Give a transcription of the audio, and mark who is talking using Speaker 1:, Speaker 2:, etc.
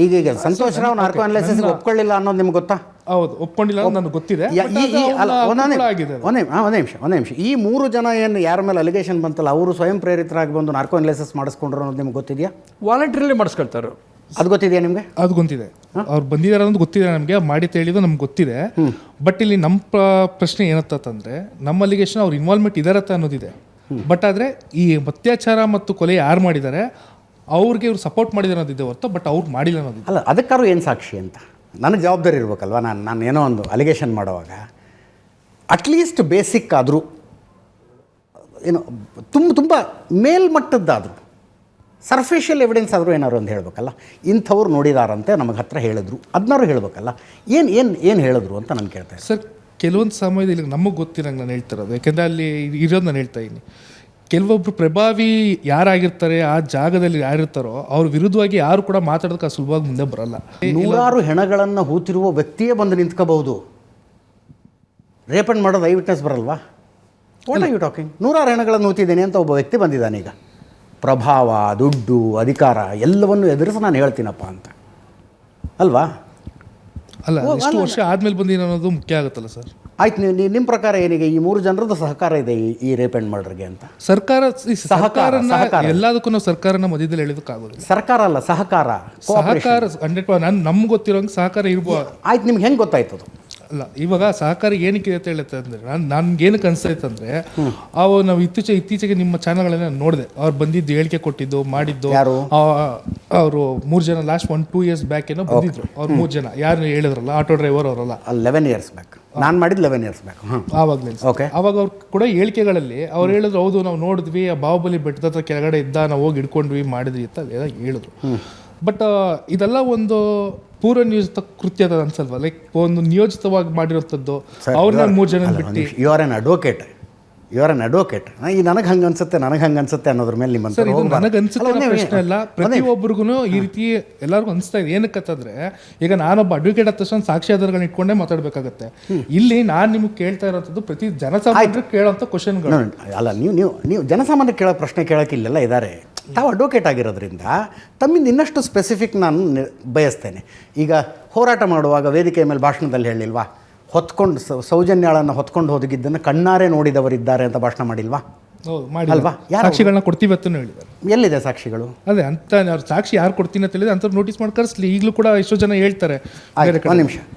Speaker 1: ಈಗ Santosh Rao narco analysis ಒಪ್ಕೊಳ್ಳಿಲ್ಲ ಅನ್ನೋದು ನಿಮ್ಗೆ ಗೊತ್ತಾ?
Speaker 2: ಹೌದು, ಒಪ್ಕೊಂಡಿಲ್ಲ ಅಂತ ನನಗೆ ಗೊತ್ತಿದೆ.
Speaker 1: ಒಂದೇ ನಿಮಿಷ ಈ 3 ಜನ ಏನು ಯಾರ ಮೇಲೆ ಅಲಿಗೇಷನ್ ಬಂತಲ್ಲ ಅವರು ಸ್ವಯಂ ಪ್ರೇರಿತರಾಗಿ ಬಂದು ನಾರ್ಕೋ ಅನಾಲಿಸಿಸ್ ಮಾಡಿಸ್ಕೊಂಡ್ರು ಅನ್ನೋದು ನಿಮ್ಗೆ ಗೊತ್ತಿದೆಯಾ?
Speaker 3: ವಾಲಂಟ್ರಿಲಿ ಮಾಡಿಸ್ಕೊಳ್ತಾರೆ.
Speaker 1: ಅದು ಗೊತ್ತಿದೆಯಾ ನಿಮಗೆ?
Speaker 2: ಅದು ಗೊತ್ತಿದೆ, ಅವ್ರು ಬಂದಿದ್ದಾರೆ ಅನ್ನೋದು ಗೊತ್ತಿದೆ ನಮಗೆ, ಮಾಡಿ ತಿಳಿದು ನಮ್ಗೆ ಗೊತ್ತಿದೆ. ಬಟ್ ಇಲ್ಲಿ ನಮ್ಮ ಪ್ರಶ್ನೆ ಏನತ್ತಂದ್ರೆ ನಮ್ಮ ಅಲಿಗೇಷನ್ ಅವ್ರ ಇನ್ವಾಲ್ವ್ಮೆಂಟ್ ಇದಾರತ್ತ ಅನ್ನೋದಿದೆ. ಬಟ್ ಆದರೆ ಈ ಅತ್ಯಾಚಾರ ಮತ್ತು ಕೊಲೆ ಯಾರು ಮಾಡಿದ್ದಾರೆ ಅವ್ರಿಗೆ ಇವ್ರು ಸಪೋರ್ಟ್ ಮಾಡಿದ್ದಾರೆ ಅನ್ನೋದಿದೆ ಹೊರತು ಬಟ್ ಅವ್ರು ಮಾಡಿಲ್ಲ ಅನ್ನೋದಿದೆ.
Speaker 1: ಅಲ್ಲ, ಅದಕ್ಕಾರು ಏನು ಸಾಕ್ಷಿ ಅಂತ ನನಗೆ ಜವಾಬ್ದಾರಿ ಇರಬೇಕಲ್ವ. ನಾನು ಏನೋ ಒಂದು ಅಲಿಗೇಷನ್ ಮಾಡುವಾಗ ಅಟ್ಲೀಸ್ಟ್ ಬೇಸಿಕ್ ಆದರೂ ಏನೋ ತುಂಬ ಮೇಲ್ಮಟ್ಟದ್ದಾದರೂ ಸರ್ಫೇಷಿಯಲ್ ಎವಿಡೆನ್ಸ್ ಆದರೂ ಏನಾದ್ರು ಒಂದು ಹೇಳಬೇಕಲ್ಲ. ಇಂಥವ್ರು ನೋಡಿದಾರಂತೆ ನಮಗೆ ಹತ್ರ ಹೇಳಿದ್ರು, ಅದನ್ನಾರು ಹೇಳಬೇಕಲ್ಲ. ಏನು ಹೇಳಿದ್ರು ಅಂತ ನಾನು ಕೇಳ್ತಾ ಇದ್ದೀನಿ
Speaker 2: ಸರ್. ಕೆಲವೊಂದು ಸಮಯದಲ್ಲಿ ನಮಗೆ ಗೊತ್ತಿರಂಗೆ ನಾನು ಹೇಳ್ತಿರೋದು, ಯಾಕೆಂದರೆ ಅಲ್ಲಿ ಇರೋದು ನಾನು ಹೇಳ್ತಾ ಇದ್ದೀನಿ. ಕೆಲವೊಬ್ರು ಪ್ರಭಾವಿ ಯಾರಾಗಿರ್ತಾರೆ ಆ ಜಾಗದಲ್ಲಿ ಯಾರಿರ್ತಾರೋ ಅವ್ರ ವಿರುದ್ಧವಾಗಿ ಯಾರು ಕೂಡ ಮಾತಾಡೋದಕ್ಕೆ ಸುಲಭವಾಗಿ ಮುಂದೆ ಬರಲ್ಲ.
Speaker 1: 100 ಹೆಣಗಳನ್ನು ಹೂತಿರುವ ವ್ಯಕ್ತಿಯೇ ಬಂದು ನಿಂತ್ಕೋಬಹುದು. ರೇಪಂಡ್ ಮಾಡೋದು ಐ ವಿಟ್ನೆಸ್ ಬರಲ್ವಾ? What are you talking? 100 ಹೆಣಗಳನ್ನು ಹೂತಿದ್ದೇನೆ ಅಂತ ಒಬ್ಬ ವ್ಯಕ್ತಿ ಬಂದಿದ್ದಾನೆ. ಈಗ ಪ್ರಭಾವ, ದುಡ್ಡು, ಅಧಿಕಾರ ಎಲ್ಲವನ್ನು ಎದುರಿಸಿ ನಾನು ಹೇಳ್ತೀನಪ್ಪ ಅಂತ ಅಲ್ವಾ?
Speaker 2: ಅಲ್ಲ, ಎಷ್ಟು ವರ್ಷ ಆದ್ಮೇಲೆ ಬಂದಿರೋ ಅನ್ನೋದು ಮುಖ್ಯ ಆಗುತ್ತಲ್ಲ ಸರ್.
Speaker 1: ಆಯ್ತು, ನಿಮ್ಮ ಪ್ರಕಾರ ಏನಿಗೆ ಈ 3 ಜನರದ್ದು ಸಹಕಾರ ಇದೆ ಈ ರೇಪ್ ಆ್ಯಂಡ್ ಮರ್ಡರ್ಗೆ ಅಂತ?
Speaker 2: ಸರ್ಕಾರನ ಎಲ್ಲದಕ್ಕೂ ನಾವು ಸರ್ಕಾರನ ಮಧ್ಯದಲ್ಲಿ ಹೇಳೋದಕ್ಕಾಗೋದಿಲ್ಲ.
Speaker 1: ಸರ್ಕಾರ ಅಲ್ಲ, ಸಹಕಾರ
Speaker 2: 100% ನಮ್ಗೆ ಗೊತ್ತಿರೋಂಗೆ ಸಹಕಾರ ಇರ್ಬೋದು.
Speaker 1: ಆಯ್ತು, ನಿಮ್ಗೆ ಹೆಂಗೆ ಗೊತ್ತಾಯ್ತು ಅದು?
Speaker 2: ಅಲ್ಲ, ಇವಾಗ ಸಹಕಾರ ಏನಕ್ಕೆ ಅಂತ ಹೇಳುತ್ತೆ ಅಂದರೆ ನನ್ಗೆ ಏನಕ್ಕೆ ಅನಿಸ್ತೈತೆ ಅಂದರೆ ಅವು ನಾವು ಇತ್ತೀಚೆಗೆ ನಿಮ್ಮ ಚಾನಲ್ಗಳನ್ನ ನೋಡಿದೆ. ಅವ್ರು ಬಂದಿದ್ದು ಹೇಳಿಕೆ ಕೊಟ್ಟಿದ್ದು ಮಾಡಿದ್ದು. ಅವರು 3 ಜನ ಲಾಸ್ಟ್ 1-2 years ಬ್ಯಾಕ್ ಏನೋ ಬಂದಿದ್ರು. ಅವ್ರು 3 ಜನ ಯಾರು ಹೇಳಿದ್ರಲ್ಲ, ಆಟೋ ಡ್ರೈವರ್ ಅವರಲ್ಲ,
Speaker 1: 11 years ಬ್ಯಾಕ್ ನಾನು ಮಾಡಿದ್ದು 11 years ಬ್ಯಾಕ್.
Speaker 2: ಆವಾಗಲೇ ಅವಾಗ ಅವ್ರು ಕೂಡ ಹೇಳಿಕೆಗಳಲ್ಲಿ ಅವ್ರು ಹೇಳಿದ್ರು, ಹೌದು ನಾವು ನೋಡಿದ್ವಿ, ಆ ಬಾಹುಬಲಿ ಬೆಟ್ಟದ ಹತ್ರ ಕೆಳಗಡೆ ಇದ್ದ, ನಾವು ಹೋಗಿ ಹಿಡ್ಕೊಂಡ್ವಿ ಮಾಡಿದ್ವಿ ಅಂತ ಹೇಳಿದ್ರು. ಬಟ್ ಇದೆಲ್ಲ ಒಂದು ಪೂರ್ವ ನಿಯೋಜಿತ ಕೃತ್ಯ ಅದ ಅನ್ಸಲ್ವಾ? ಲೈಕ್ ಒಂದು ನಿಯೋಜಿತವಾಗಿ ಮಾಡಿರೋಂಥದ್ದು. ಅವ್ರನ್ನ 3 ಜನ ಬಿಟ್ಟು
Speaker 1: ಯು ಆರ್ ಎನ್ ಅಡ್ವೊಕೇಟ್. ಈ ನನಗೆ ಹಂಗೆ ಅನ್ಸುತ್ತೆ ಅನ್ನೋದ್ರ ಮೇಲೆ ನಿಮ್ಮ
Speaker 2: ನನಗೆ ಅನ್ಸುತ್ತೆ ಪ್ರಶ್ನೆ ಅಲ್ಲ. ಪ್ರತಿಯೊಬ್ಬರಿಗೂ ಈ ರೀತಿ ಎಲ್ಲರಿಗೂ ಅನಿಸ್ತಾ ಇದೆ. ಏನಕ್ಕಂತಂದ್ರೆ ಈಗ ನಾನೊಬ್ಬ ಅಡ್ವೊಕೇಟ್ ಆದ ತಕ್ಷಣ ಸಾಕ್ಷಿ ಆಧಾರಗಳನ್ನ ಇಟ್ಕೊಂಡೇ ಮಾತಾಡಬೇಕಾಗತ್ತೆ. ಇಲ್ಲಿ ನಾನು ನಿಮ್ಗೆ ಕೇಳ್ತಾ ಇರೋಂಥದ್ದು ಪ್ರತಿ ಜನಸಾಮಾನ್ಯರು ಕೇಳೋಂಥ ಕ್ವಶನ್ಗಳು
Speaker 1: ಅಲ್ಲ. ನೀವು ಜನಸಾಮಾನ್ಯ ಕೇಳೋ ಪ್ರಶ್ನೆ ಕೇಳೋಕೆ ಇಲ್ಲೆಲ್ಲ ಇದ್ದಾರೆ. ತಾವು ಅಡ್ವೊಕೇಟ್ ಆಗಿರೋದ್ರಿಂದ ತಮ್ಮಿಂದ ಇನ್ನಷ್ಟು ಸ್ಪೆಸಿಫಿಕ್ ನಾನು ಬಯಸ್ತೇನೆ. ಈಗ ಹೋರಾಟ ಮಾಡುವಾಗ ವೇದಿಕೆಯ ಮೇಲೆ ಭಾಷಣದಲ್ಲಿ ಹೇಳಿಲ್ವಾ, ಹೊತ್ಕೊಂಡು ಸೌಜನ್ಯಾಳನ್ನು ಹೊತ್ಕೊಂಡು ಹೋಗಿದ್ದನ್ನು ಕಣ್ಣಾರೆ ನೋಡಿದವರಿದ್ದಾರೆ ಅಂತ ಭಾಷಣ ಮಾಡಿಲ್ವಾ?
Speaker 2: ಅಲ್ವಾ? ಸಾಕ್ಷಿಗಳನ್ನ ಕೊಡ್ತೀವಿ ಅಂತ ಹೇಳಿದ್ದಾರೆ.
Speaker 1: ಎಲ್ಲಿದೆ ಸಾಕ್ಷಿಗಳು?
Speaker 2: ಅದೇ ಅಂತ ಅವ್ರು ಸಾಕ್ಷಿ ಯಾರು ಕೊಡ್ತೀನಿ ಅಂತ ಹೇಳಿದ್ರೆ ಅಂಥವ್ರು ನೋಟಿಸ್ ಮಾಡಿ ಕಳಿಸ್ಲಿ. ಈಗಲೂ ಕೂಡ ಎಷ್ಟೋ ಜನ ಹೇಳ್ತಾರೆ.
Speaker 1: ಒಂದು ನಿಮಿಷ,